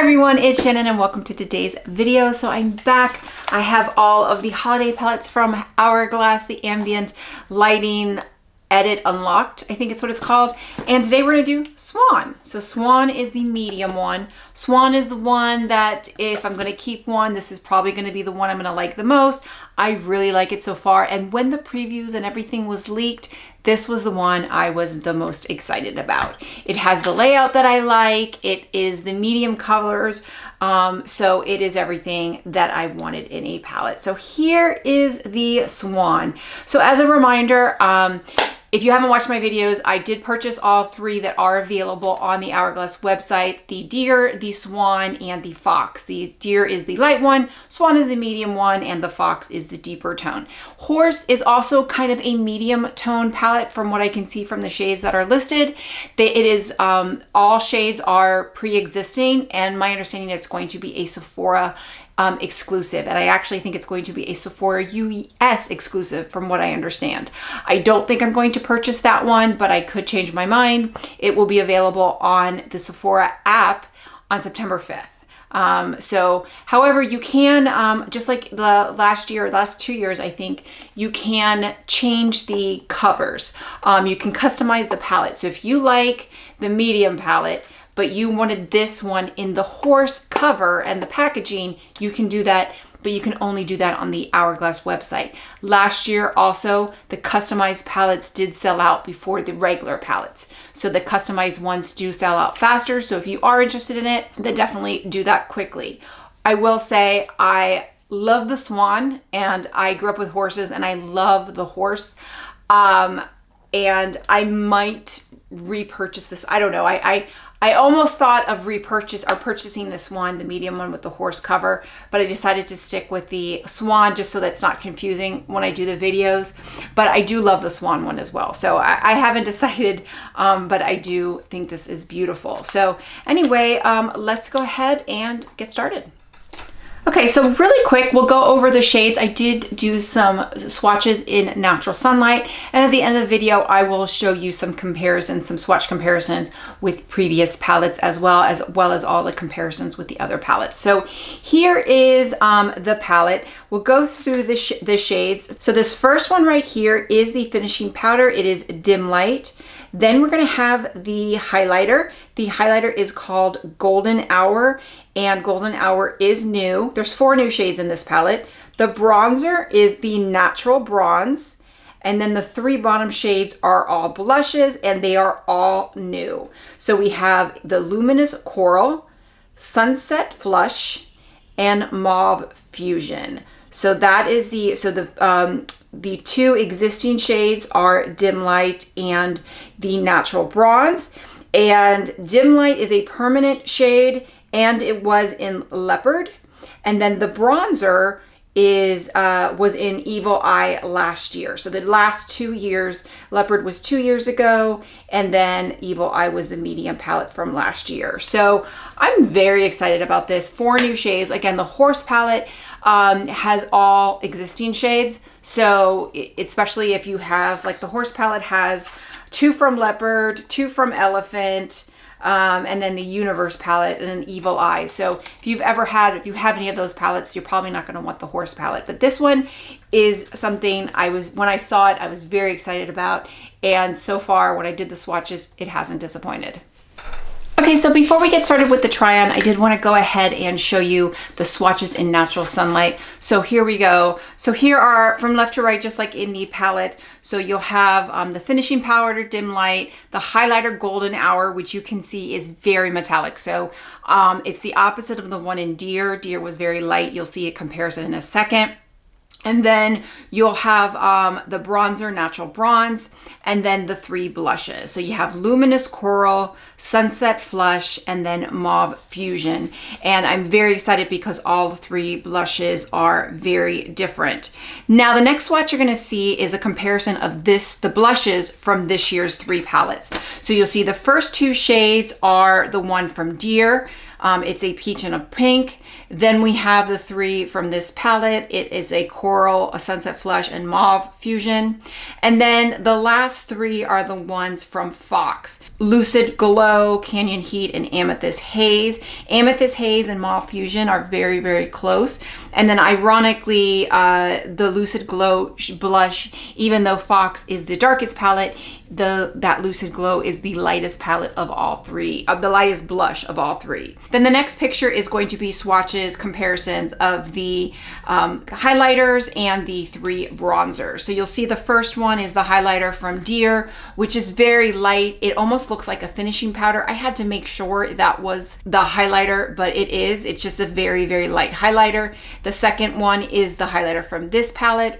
everyone, it's Shannon and welcome to today's video. So I'm back. I have all of the holiday palettes from Hourglass, the Ambient Lighting Edit Unlocked, I think it's what it's called. And today we're gonna do Swan. So Swan is the medium one. Swan is the one that if I'm gonna keep one, this is probably gonna be the one I'm gonna like the most. I really like it so far. And when the previews and everything was leaked, this was the one I was the most excited about. It has the layout that I like. It is the medium colors. So it is everything that I wanted in a palette. So here is the Swan. So as a reminder, if you haven't watched my videos, I did purchase all three that are available on the Hourglass website: the Deer, the Swan, and the Fox. The Deer is the light one, Swan is the medium one, and the Fox is the deeper tone. Horse is also kind of a medium tone palette from what I can see from the shades that are listed. It is, all shades are pre-existing, and my understanding is it's going to be a Sephora exclusive, and I actually think it's going to be a Sephora US exclusive from what I understand. I don't think I'm going to purchase that one, but I could change my mind. It will be available on the Sephora app on September 5th. So however, you can, just like the last 2 years, I think you can change the covers. You can customize the palette. So if you like the medium palette, but you wanted this one in the horse cover and the packaging, you can do that, but you can only do that on the Hourglass website. Last year also, the customized palettes did sell out before the regular palettes. So the customized ones do sell out faster. So if you are interested in it, then definitely do that quickly. I will say I love the Swan, and I grew up with horses and I love the horse. And I might repurchase this. I don't know. I almost thought of purchasing this one, the medium one with the horse cover, but I decided to stick with the Swan just so that's not confusing when I do the videos. But I do love the Swan one as well. So I haven't decided, but I do think this is beautiful. So anyway, let's go ahead and get started. Okay, so really quick, we'll go over the shades. I did do some swatches in natural sunlight, and at the end of the video, I will show you some comparisons, some swatch comparisons with previous palettes, as well as all the comparisons with the other palettes. So here is the palette. We'll go through the shades. So this first one right here is the finishing powder. It is dim light. Then we're gonna have the highlighter. The highlighter is called Golden Hour, and Golden Hour is new. There's 4 new shades in this palette. The bronzer is the natural bronze, and then the 3 bottom shades are all blushes, and they are all new. So we have the Luminous Coral, Sunset Flush, and Mauve Fusion. So that is the 2 existing shades are Dim Light and the Natural Bronze. And Dim Light is a permanent shade, and it was in Leopard. And then the bronzer was in Evil Eye last year. So the last 2 years, Leopard was 2 years ago, and then Evil Eye was the medium palette from last year. So I'm very excited about this. 4 new shades. Again, the horse palette has all existing shades. So especially if you have, like, the horse palette has 2 from Leopard, 2 from Elephant, and then the Universe palette and an Evil Eye. So if you have any of those palettes, you're probably not going to want the horse palette. But this one is something when I saw it, I was very excited about. And so far, when I did the swatches, it hasn't disappointed. Okay, so before we get started with the try-on, I did want to go ahead and show you the swatches in natural sunlight. So here we go. So here are from left to right, just like in the palette. So you'll have the finishing powder, dim light, the highlighter Golden Hour, which you can see is very metallic. So it's the opposite of the one in Deer. Deer was very light. You'll see a comparison in a second. And then you'll have the bronzer, Natural Bronze, and then the 3 blushes. So you have Luminous Coral, Sunset Flush, and then Mauve Fusion. And I'm very excited because all 3 blushes are very different. Now, the next swatch you're gonna see is a comparison of the blushes from this year's 3 palettes. So you'll see the first 2 shades are the one from Deer. It's a peach and a pink. Then we have the 3 from this palette. It is a coral Coral, a Sunset Flush, and Mauve Fusion. And then the last three are the ones from Fox: Lucid Glow, Canyon Heat, and Amethyst Haze. Amethyst Haze and Mauve Fusion are very, very close. And then ironically, the Lucid Glow blush, even though Fox is the darkest palette, that Lucid Glow is the lightest palette of all three, the lightest blush of all three. Then the next picture is going to be swatches, comparisons of the highlighters and the three bronzers. So you'll see the first one is the highlighter from Deer, which is very light. It almost looks like a finishing powder. I had to make sure that was the highlighter, but it is. It's just a very, very light highlighter. The second one is the highlighter from this palette,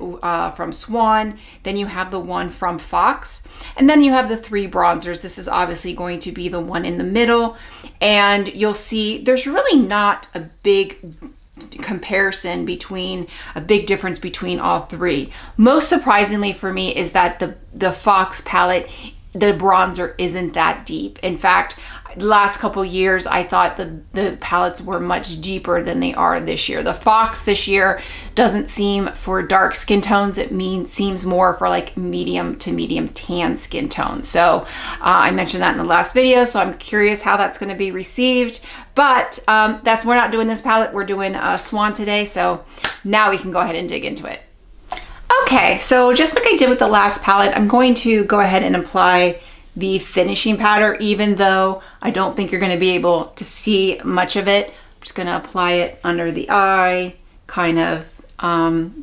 from Swan. Then you have the one from Fox. And then you have the three bronzers. This is obviously going to be the one in the middle. And you'll see there's really not a big comparison between, a big difference between all three. Most surprisingly for me is that the Fox palette, the bronzer isn't that deep. In fact, the last couple years, I thought the palettes were much deeper than they are this year. The Fox this year doesn't seem for dark skin tones. It seems more for like medium to medium tan skin tones. So I mentioned that in the last video, so I'm curious how that's going to be received. But we're not doing this palette. We're doing Swan today. So now we can go ahead and dig into it. Okay, so just like I did with the last palette, I'm going to go ahead and apply the finishing powder, even though I don't think you're going to be able to see much of it. I'm just going to apply it under the eye, kind of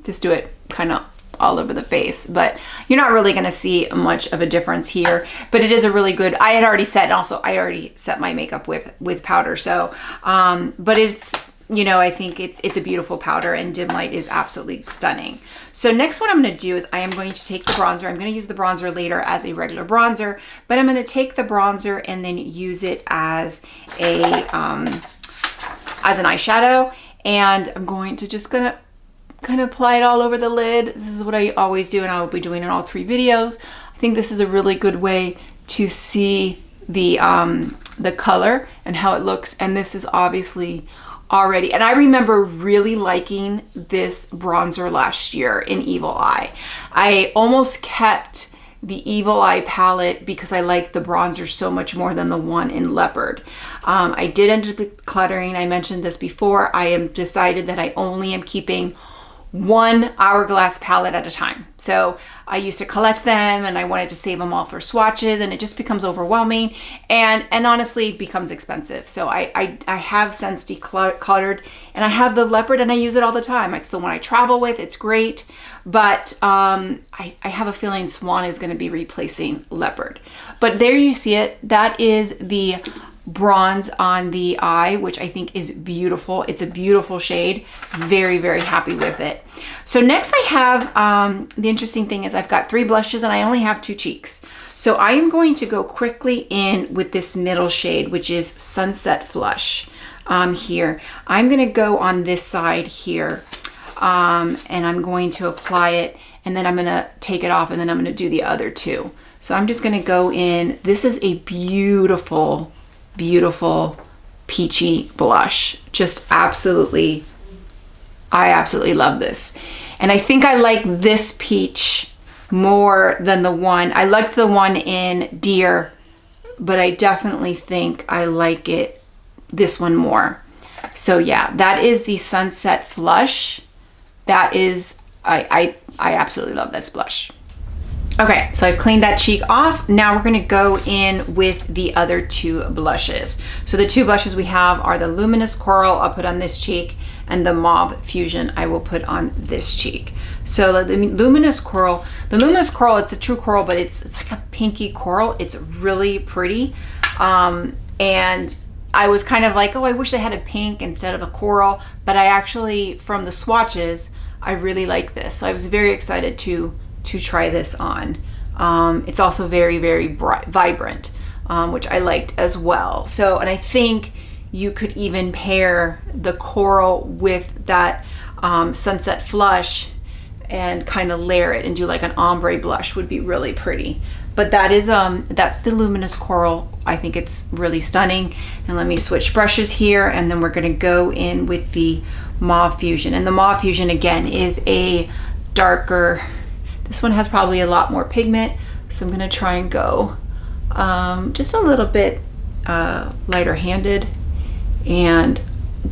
just do it kind of all over the face, but you're not really going to see much of a difference here. But it is a really good, I had already set, and also I already set my makeup with powder, so but it's, you know, I think it's a beautiful powder, and dim light is absolutely stunning. So next what I'm going to do is I am going to take the bronzer. I'm going to use the bronzer later as a regular bronzer, but I'm going to take the bronzer and then use it as a as an eyeshadow, and I'm going to just kind of apply it all over the lid. This is what I always do, and I'll be doing in all three videos. I think this is a really good way to see the color and how it looks, and this is obviously already, and I remember really liking this bronzer last year in Evil Eye. I almost kept the Evil Eye palette because I liked the bronzer so much more than the one in Leopard. I did end up cluttering. I mentioned this before. I am decided that I only am keeping one Hourglass palette at a time. So I used to collect them, and I wanted to save them all for swatches, and it just becomes overwhelming and honestly becomes expensive. So I have since decluttered, and I have the Leopard and I use it all the time. It's the one I travel with. It's great, but I have a feeling Swan is going to be replacing Leopard. But there you see it. That is the bronze on the eye, which I think is beautiful. It's a beautiful shade. Very, very happy with it. So next I have, the interesting thing is I've got three blushes and I only have two cheeks. So I am going to go quickly in with this middle shade, which is Sunset Flush here. I'm going to go on this side here, and I'm going to apply it, and then I'm going to take it off, and then I'm going to do the other two. So I'm just going to go in. This is a beautiful, beautiful peachy blush. Just absolutely, I absolutely love this. And I think I like this peach more than the one, I liked the one in Deer, but I definitely think I like this one more. So yeah, that is the Sunset Flush. That is, I absolutely love this blush. Okay, so I've cleaned that cheek off. Now we're gonna go in with the other two blushes. So the two blushes we have are the Luminous Coral, I'll put on this cheek, and the Mauve Fusion I will put on this cheek. So the Luminous Coral, it's a true coral, but it's like a pinky coral. It's really pretty. And I was kind of like, oh, I wish I had a pink instead of a coral, but I actually, from the swatches, I really like this. So I was very excited to try this on. It's also very, very bright, vibrant, which I liked as well. So, and I think you could even pair the coral with that Sunset Flush and kind of layer it and do like an ombre blush would be really pretty. But that is that's the luminous coral. I think it's really stunning. And let me switch brushes here, and then we're gonna go in with the Mauve Fusion. And the Mauve Fusion again is a darker, this one has probably a lot more pigment, so I'm gonna try and go just a little bit lighter handed, and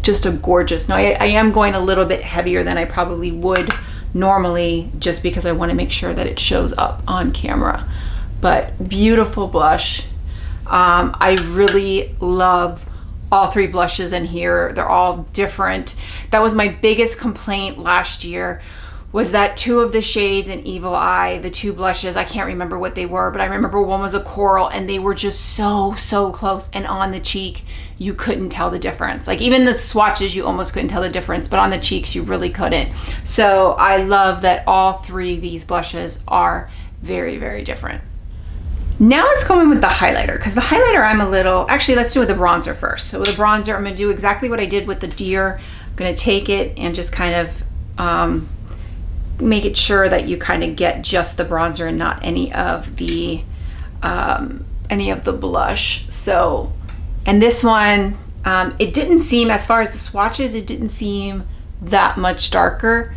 just a gorgeous. Now I am going a little bit heavier than I probably would normally, just because I want to make sure that it shows up on camera. But beautiful blush. I really love all three blushes in here. They're all different. That was my biggest complaint last year, was that two of the shades in Evil Eye, the two blushes, I can't remember what they were, but I remember one was a coral, and they were just so close, and on the cheek you couldn't tell the difference. Like even the swatches you almost couldn't tell the difference, but on the cheeks you really couldn't. So I love that all three of these blushes are very different. Now let's go in with the highlighter, because the highlighter I'm a little, actually let's do with the bronzer first. So with the bronzer, I'm gonna do exactly what I did with the deer. I'm gonna take it and just kind of make it sure that you kind of get just the bronzer and not any of the blush. So, and this one, it didn't seem, as far as the swatches, it didn't seem that much darker,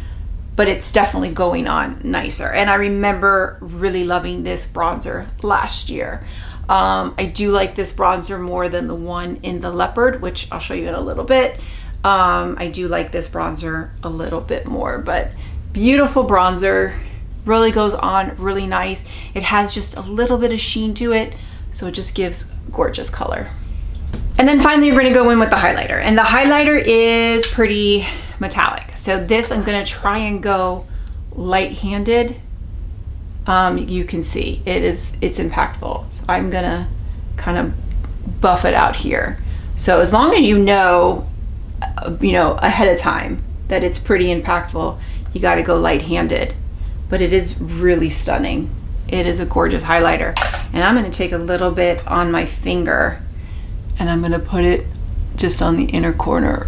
but it's definitely going on nicer. And I remember really loving this bronzer last year. I do like this bronzer more than the one in the leopard, which I'll show you in a little bit. I do like this bronzer a little bit more, but beautiful bronzer, really goes on really nice. It has just a little bit of sheen to it, so it just gives gorgeous color. And then finally, we're gonna go in with the highlighter. And the highlighter is pretty metallic. So this, I'm gonna try and go light-handed. You can see, it's impactful. So I'm gonna kind of buff it out here. So as long as you know ahead of time that it's pretty impactful, you gotta go light-handed. But it is really stunning. It is a gorgeous highlighter. And I'm gonna take a little bit on my finger, and I'm gonna put it just on the inner corner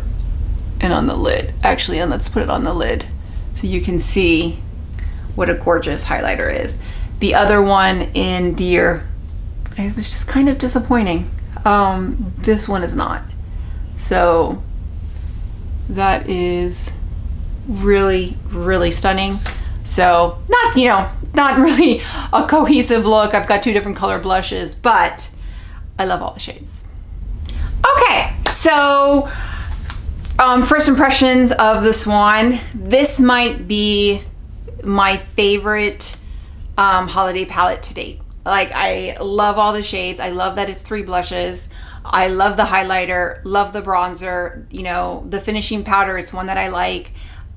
and on the lid. Actually, and let's put it on the lid so you can see what a gorgeous highlighter is. The other one in Deer, it was just kind of disappointing. This one is not. So that is really stunning. So not really a cohesive look. I've got two different color blushes, but I love all the shades. Okay, so first impressions of the Swan. This might be my favorite holiday palette to date. Like, I love all the shades. I love that it's three blushes. I love the highlighter, love the bronzer, the finishing powder. It's one that I like.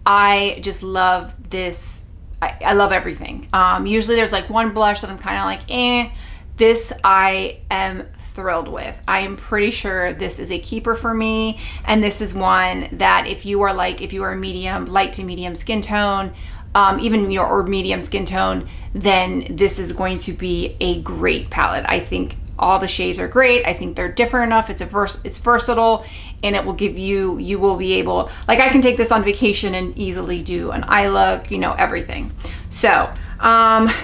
I just love this. I love everything. Usually there's like one blush that I'm kind of like, eh. This I am thrilled with. I am pretty sure this is a keeper for me. And this is one that if you are medium, light to medium skin tone, even or medium skin tone, then this is going to be a great palette. I think all the shades are great. I think they're different enough. It's versatile, and it will give you will be able, like, I can take this on vacation and easily do an eye look, everything. So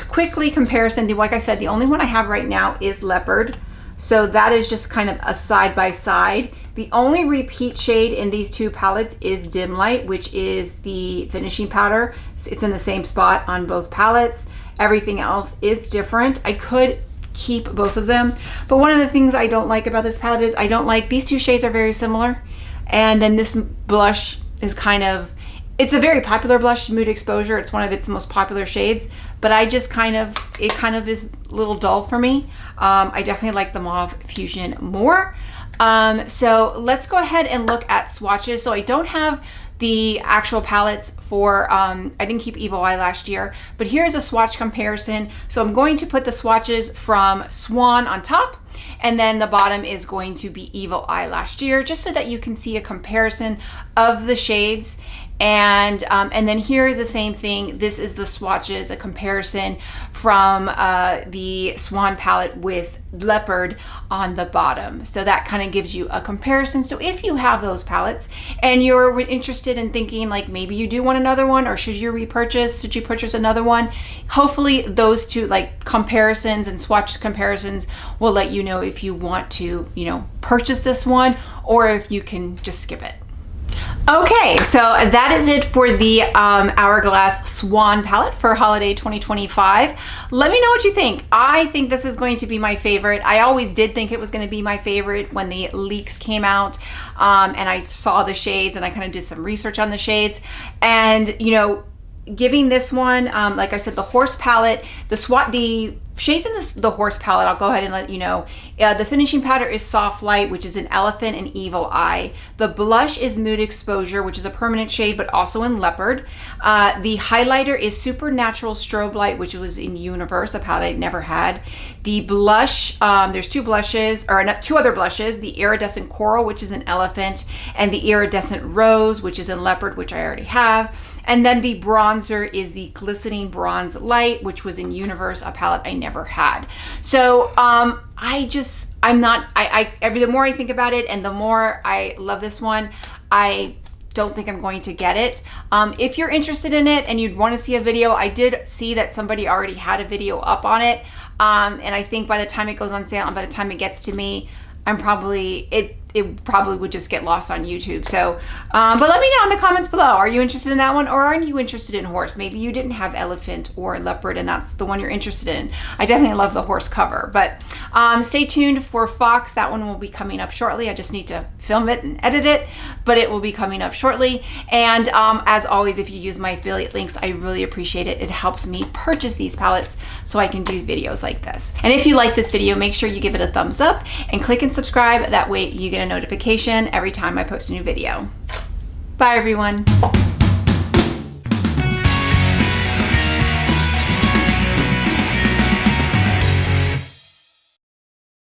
quickly comparison, like I said, the only one I have right now is Leopard. So that is just kind of a side by side. The only repeat shade in these two palettes is Dim Light, which is the finishing powder. It's in the same spot on both palettes. Everything else is different. I could keep both of them, but one of the things I don't like about this palette is I don't like, these two shades are very similar, and then this blush is it's a very popular blush, Mood Exposure. It's one of its most popular shades, but I just it kind of is a little dull for me. I definitely like the Mauve Fusion more. So let's go ahead and look at swatches. So I don't have the actual palettes for, I didn't keep Evil Eye last year, but here's a swatch comparison. So I'm going to put the swatches from Swan on top, And then the bottom is going to be Evil Eye Last Year, just so that you can see a comparison of the shades. And then here is the same thing. This is the swatches, a comparison from the Swan palette with Leopard on the bottom. So that kind of gives you a comparison. So if you have those palettes and you're interested in thinking like maybe you do want another one, or should you purchase another one, hopefully those two like comparisons and swatch comparisons will let you know if you want to, you know, purchase this one or if you can just skip it. Okay, so that is it for the Hourglass Swan palette for holiday 2025. Let me know what you think. I think this is going to be my favorite. I always did think it was going to be my favorite when the leaks came out, and I saw the shades and I kind of did some research on the shades. And, you know, giving this one, like I said, the horse palette, the shades in the horse palette, I'll go ahead and let you know. The finishing powder is Soft Light, which is an Elephant and Evil Eye. The blush is Mood Exposure, which is a permanent shade, but also in Leopard. The highlighter is Supernatural Strobe Light, which was in Universe, a palette I'd never had. The blush, there's two other blushes, the Iridescent Coral, which is an Elephant, and the Iridescent Rose, which is in Leopard, which I already have. And then the bronzer is the Glistening Bronze Light, which was in Universe, a palette I never had. So the more I think about it and the more I love this one, I don't think I'm going to get it. If you're interested in it and you'd want to see a video, I did see that somebody already had a video up on it. And I think by the time it goes on sale and by the time it gets to me, it probably would just get lost on YouTube. So, but let me know in the comments below. Are you interested in that one, or are you interested in horse? Maybe you didn't have Elephant or Leopard and that's the one you're interested in. I definitely love the horse cover, but stay tuned for Fox. That one will be coming up shortly. I just need to film it and edit it, but it will be coming up shortly. And as always, if you use my affiliate links, I really appreciate it. It helps me purchase these palettes so I can do videos like this. And if you like this video, make sure you give it a thumbs up and click and subscribe. That way you get a notification every time I post a new video. Bye everyone.